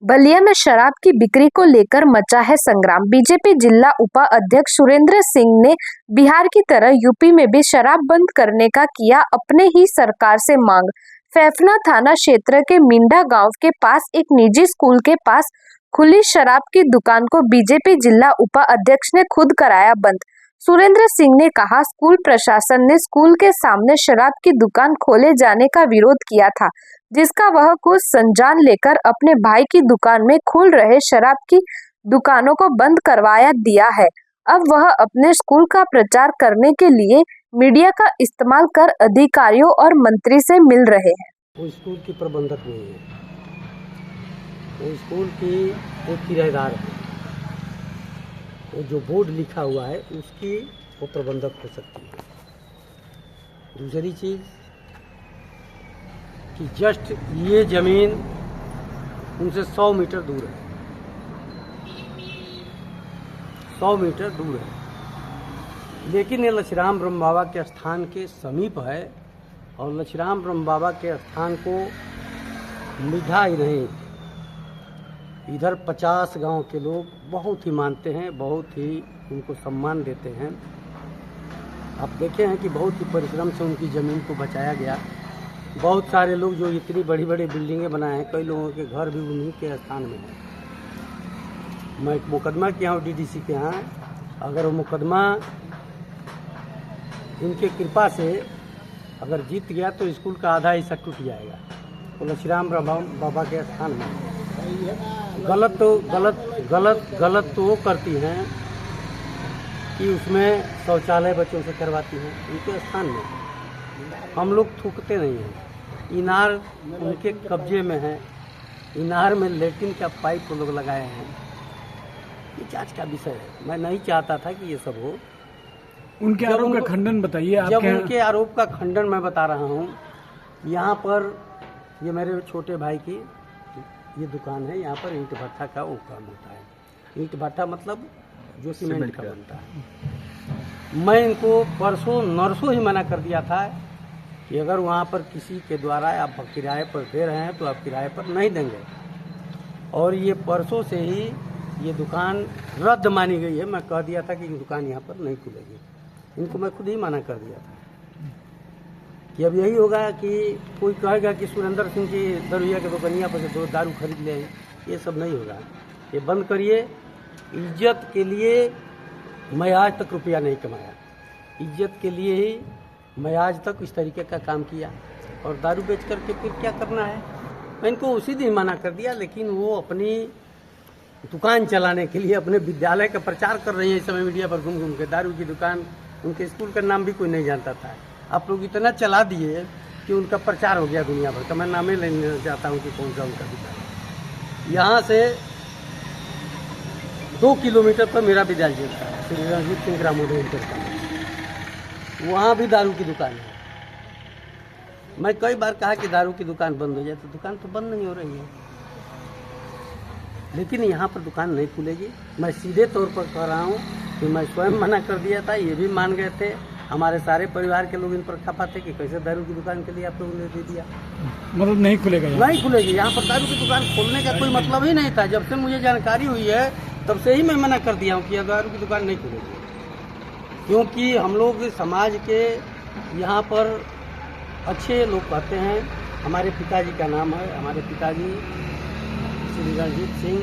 बलिया में शराब की बिक्री को लेकर मचा है संग्राम। बीजेपी जिला उपाध्यक्ष सुरेंद्र सिंह ने बिहार की तरह यूपी में भी शराब बंद करने का किया अपने ही सरकार से मांग। फैफना थाना क्षेत्र के मिंडा गांव के पास एक निजी स्कूल के पास खुली शराब की दुकान को बीजेपी जिला उपाध्यक्ष ने खुद कराया बंद। सुरेंद्र सिंह ने कहा, स्कूल प्रशासन ने स्कूल के सामने शराब की दुकान खोले जाने का विरोध किया था, जिसका वह कुछ संज्ञान लेकर अपने भाई की दुकान में खुल रहे शराब की दुकानों को बंद करवाया दिया है। अब वह अपने स्कूल का प्रचार करने के लिए मीडिया का इस्तेमाल कर अधिकारियों और मंत्री से मिल रहे हैं। वो स्कूल की प्रबंधक नहीं है, वो स्कूल की एक किराएदार है। वो जो बोर्ड लिखा हुआ है उसकी वो प्रबंधक हो सकती है। दूसरी चीज़ कि जस्ट ये ज़मीन उनसे 100 मीटर दूर है, 100 मीटर दूर है, लेकिन ये लक्ष्मीराम ब्रह्म बाबा के स्थान के समीप है और लक्ष्मीराम ब्रह्म बाबा के स्थान को मिटा ही नहीं। इधर 50 गांव के लोग बहुत ही मानते हैं, बहुत ही उनको सम्मान देते हैं। आप देखे हैं कि बहुत ही परिश्रम से उनकी ज़मीन को बचाया गया। बहुत सारे लोग जो इतनी बड़ी बड़ी बिल्डिंगें बनाए हैं, कई लोगों के घर भी उन्हीं के स्थान में हैं। मैं एक मुकदमा किया हूँ डीडीसी के यहाँ। अगर वो मुकदमा इनके कृपा से अगर जीत गया तो स्कूल का आधा हिस्सा टूट जाएगा। तो लक्ष्मीराम बाबा के स्थान में गलत तो वो करती हैं कि उसमें शौचालय बच्चों से करवाती हैं उनके स्थान में। हम लोग थूकते नहीं हैं। इनार उनके कब्जे में है, इनार में लेट्रिन का पाइप वो लोग लगाए हैं। ये जांच का विषय है। मैं नहीं चाहता था कि ये सब हो। उनके आरोप का खंडन बताइए। जब उनके आरोप का खंडन मैं बता रहा हूँ, यहाँ पर ये मेरे छोटे भाई की ये दुकान है। यहाँ पर ईंट भट्ठा का वो काम होता है। ईंट भट्ठा मतलब जो सीमेंट का बनता है। मैं इनको परसों नरसों ही मना कर दिया था कि अगर वहाँ पर किसी के द्वारा आप किराए पर दे रहे हैं तो आप किराए पर नहीं देंगे। और ये परसों से ही ये दुकान रद्द मानी गई है। मैं कह दिया था कि दुकान यहाँ पर नहीं खुलेगी। इनको मैं खुद ही मना कर दिया था कि अब यही होगा कि कोई कहेगा कि सुरेंद्र सिंह की दरुइया के दुकानिया पर से दारू खरीद ले। ये सब नहीं होगा, ये बंद करिए। इज्जत के लिए मैं आज तक रुपया नहीं कमाया। इज्जत के लिए ही मैं आज तक इस तरीके का काम किया। और दारू बेच करके फिर क्या करना है। मैं इनको उसी दिन मना कर दिया, लेकिन वो अपनी दुकान चलाने के लिए अपने विद्यालय का प्रचार कर रही है इस समय मीडिया पर घूम घूम के। दारू की दुकान, उनके स्कूल का नाम भी कोई नहीं जानता था। आप लोग इतना चला दिए कि उनका प्रचार हो गया दुनिया भर का। मैं नाम ही लेना चाहता हूँ कि कौन सा उनका दुकान। यहाँ से 2 किलोमीटर पर मेरा विद्यालय था, श्री रणजीत सिंह ग्रामोदय इंटर का। वहाँ भी दारू की दुकान है। मैं कई बार कहा कि दारू की दुकान बंद हो जाए, तो दुकान तो बंद नहीं हो रही है। लेकिन यहाँ पर दुकान नहीं खुलेगी। मैं सीधे तौर पर कह रहा हूँ कि मैं स्वयं मना कर दिया था, ये भी मान गए थे। हमारे सारे परिवार के लोग इन पर खफा थे कि कैसे दारू की दुकान के लिए आप लोगों ने दे दिया। मतलब नहीं खुलेगा, नहीं खुलेगी। यहाँ पर दारू की दुकान खोलने का कोई मतलब ही नहीं था। जब से मुझे जानकारी हुई है तब से ही मैं मना कर दिया हूँ कि दारू की दुकान नहीं खुलेगी। क्योंकि हम लोग समाज के यहाँ पर अच्छे लोग कहते हैं। हमारे पिताजी का नाम है, हमारे पिताजी श्री रणजीत सिंह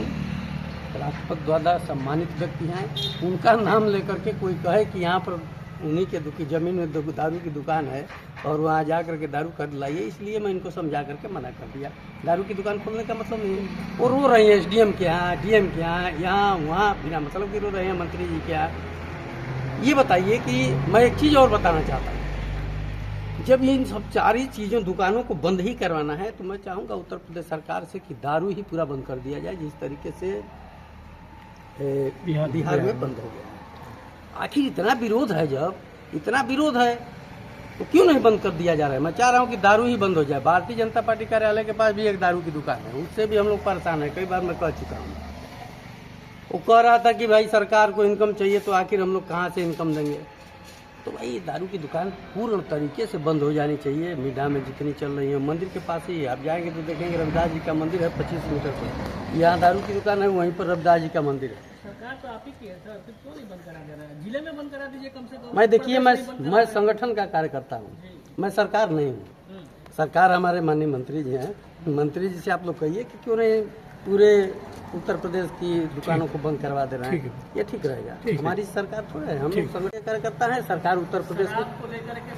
राष्ट्रपति द्वारा सम्मानित व्यक्ति हैं। उनका नाम लेकर के कोई कहे कि यहाँ पर उन्हीं के ज़मीन में दारू की दुकान है और वहाँ जा कर के दारू कर लाइए, इसलिए मैं इनको समझा करके मना कर दिया। दारू की दुकान खोलने का मतलब नहीं है। वो रो रहे हैं एसडीएम के यहाँ, डीएम के यहाँ, यहाँ वहाँ बिना मतलब कि रो रहे हैं मंत्री जी के यहाँ। ये बताइए कि मैं एक चीज़ और बताना चाहता हूँ। जब इन सब सारी चीज़ों दुकानों को बंद ही करवाना है तो मैं चाहूँगा उत्तर प्रदेश सरकार से कि दारू ही पूरा बंद कर दिया जाए, जिस तरीके से बिहार में बंद हो गया। आखिर इतना विरोध है, जब इतना विरोध है तो क्यों नहीं बंद कर दिया जा रहा है। मैं चाह रहा हूँ कि दारू ही बंद हो जाए। भारतीय जनता पार्टी कार्यालय के पास भी एक दारू की दुकान है, उससे भी हम लोग परेशान है। कई बार मैं कह चुका हूँ। वो कह रहा था कि भाई सरकार को इनकम चाहिए, तो आखिर हम लोग कहाँ से इनकम देंगे। तो भाई ये दारू की दुकान पूर्ण तरीके से बंद हो जानी चाहिए। मीडिया में जितनी चल रही है, मंदिर के पास ही है, आप जाएंगे तो देखेंगे रविदास जी का मंदिर है 25 मीटर पर, यहाँ दारू की दुकान है, वहीं पर रविदास जी का मंदिर है। सरकार तो आप ही की है सर, फिर क्यों नहीं बंद करा दे रहा है? जिले में बंद करा दीजिए कम से कम। मैं देखिए, प्रदेश में बंद मैं संगठन का कार्यकर्ता हूँ, मैं सरकार नहीं हूँ। सरकार हमारे माननीय मंत्री जी हैं, मंत्री जी से आप लोग कहिए कि क्यों नहीं पूरे उत्तर प्रदेश की दुकानों को बंद करवा दे रहे हैं, ये ठीक रहेगा। हमारी सरकार थोड़ा है, हम लोग संगठन कार्यकर्ता हैं, सरकार उत्तर प्रदेश शराब को लेकर के